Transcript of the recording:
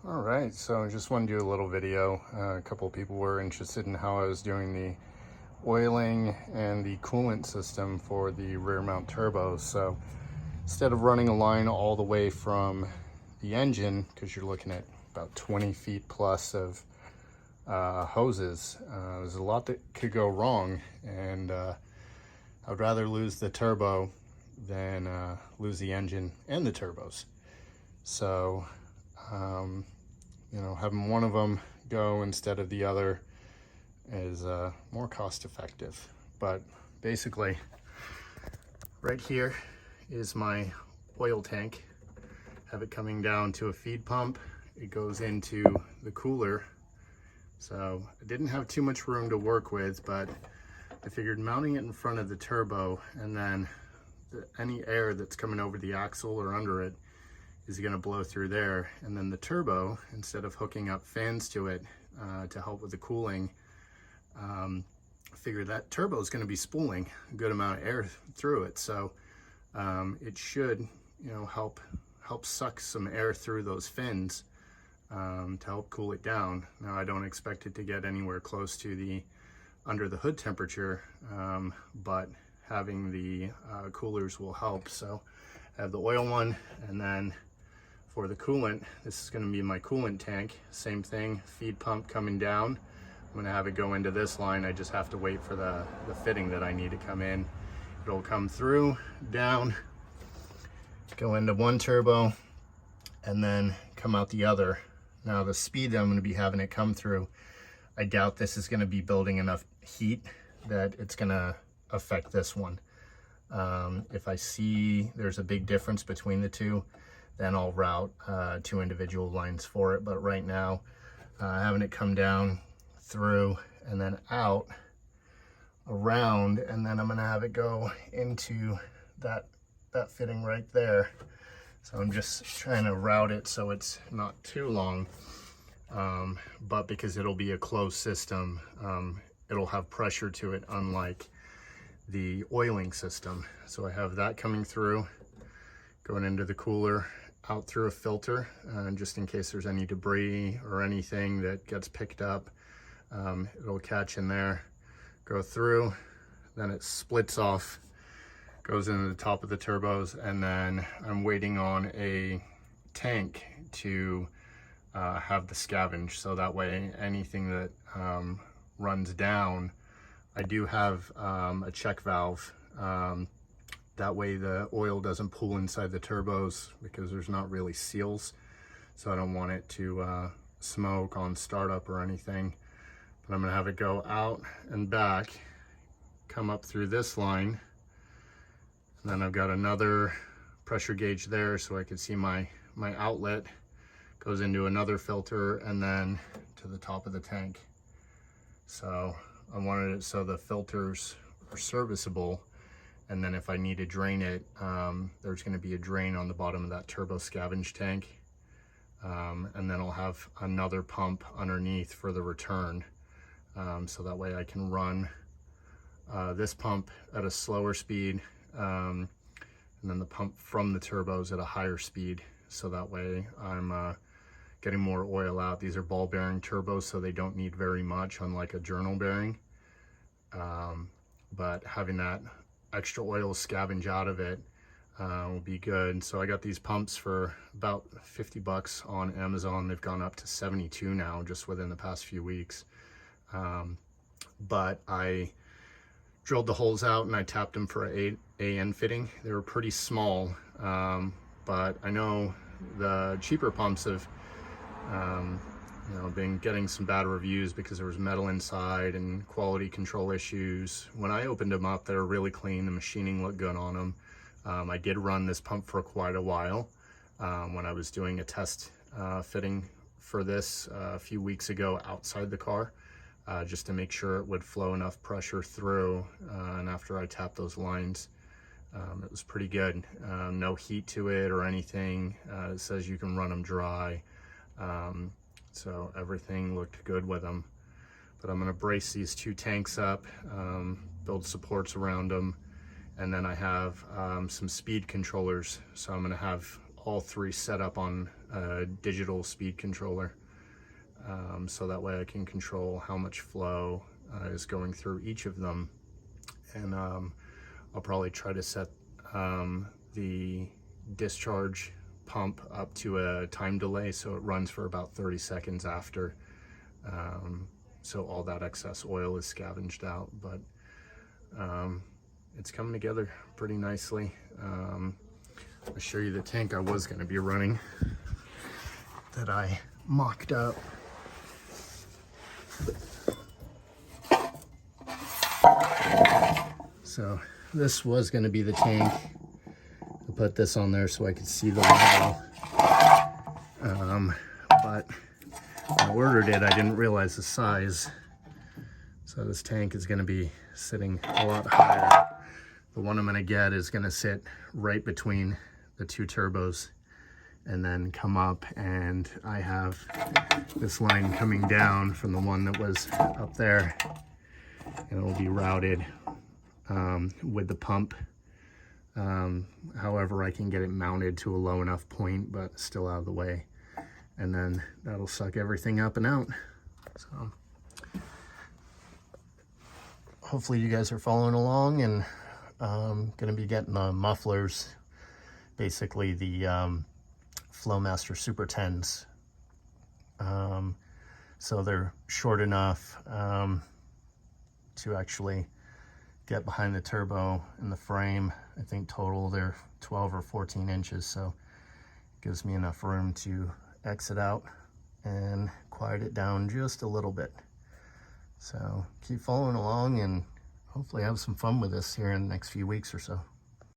All right, so I just want to do a little video. A couple of people were interested in how I was doing the oiling and the coolant system for the rear mount turbos. So instead of running a line all the way from the engine, because you're looking at about 20 feet plus of hoses, there's a lot that could go wrong, and I would rather lose the turbo than lose the engine and the turbos. So having one of them go instead of the other is more cost effective. But basically, right here is my oil tank. Have it coming down to a feed pump. It goes into the cooler. So I didn't have too much room to work with, but I figured mounting it in front of the turbo, and then any air that's coming over the axle or under it is going to blow through there. And then the turbo, instead of hooking up fans to it to help with the cooling, I figured that turbo is going to be spooling a good amount of air through it. So it should, help suck some air through those fins to help cool it down. Now, I don't expect it to get anywhere close to the under the hood temperature, but having the coolers will help. So I have the oil one, and then for the coolant, this is going to be my coolant tank. Same thing, feed pump coming down. I'm going to have it go into this line. I just have to wait for the fitting that I need to come in. It'll come through, down, go into one turbo, and then come out the other. Now, the speed that I'm going to be having it come through, I doubt this is going to be building enough heat that it's going to affect this one. If I see there's a big difference between the two, then I'll route two individual lines for it. But right now, having it come down, through, and then out, around, and then I'm gonna have it go into that fitting right there. So I'm just trying to route it so it's not too long, but because it'll be a closed system, it'll have pressure to it, unlike the oiling system. So I have that coming through, going into the cooler, out through a filter, just in case there's any debris or anything that gets picked up. It'll catch in there, go through, then it splits off, goes into the top of the turbos, and then I'm waiting on a tank to have the scavenge, so that way anything that runs down, I do have a check valve. That way the oil doesn't pool inside the turbos, because there's not really seals, so I don't want it to smoke on startup or anything. But I'm gonna have it go out and back, come up through this line, and then I've got another pressure gauge there, so I can see my outlet goes into another filter, and then to the top of the tank. So I wanted it so the filters are serviceable, and then if I need to drain it, there's going to be a drain on the bottom of that turbo scavenge tank, and then I'll have another pump underneath for the return, so that way I can run this pump at a slower speed, and then the pump from the turbos at a higher speed, so that way I'm getting more oil out. These are ball bearing turbos, so they don't need very much, unlike a journal bearing, but having that extra oil scavenge out of it will be good. So I got these pumps for about 50 bucks on Amazon. They've gone up to 72 now, just within the past few weeks. But I drilled the holes out and I tapped them for an AN fitting. They were pretty small, but I know the cheaper pumps have been getting some bad reviews because there was metal inside and quality control issues. When I opened them up, they were really clean. The machining looked good on them. I did run this pump for quite a while when I was doing a test fitting for this a few weeks ago outside the car, just to make sure it would flow enough pressure through. And after I tapped those lines, it was pretty good. No heat to it or anything. It says you can run them dry. So everything looked good with them. But I'm gonna brace these two tanks up, build supports around them, and then I have some speed controllers. So I'm gonna have all three set up on a digital speed controller. So that way I can control how much flow is going through each of them. And I'll probably try to set the discharge pump up to a time delay so it runs for about 30 seconds after, so all that excess oil is scavenged out. But it's coming together pretty nicely. I'll show you the tank I was going to be running that I mocked up. So this was going to be the tank. I put this on there so I could see the level. But when I ordered it, I didn't realize the size. So this tank is going to be sitting a lot higher. The one I'm going to get is going to sit right between the two turbos and then come up, and I have this line coming down from the one that was up there, and it will be routed with the pump. However, I can get it mounted to a low enough point but still out of the way, and then that'll suck everything up and out. So hopefully you guys are following along, and gonna be getting the mufflers, basically the Flowmaster Super 10s. So they're short enough to actually get behind the turbo in the frame. I think total they're 12 or 14 inches, so it gives me enough room to exit out and quiet it down just a little bit. So keep following along, and hopefully have some fun with this here in the next few weeks or so.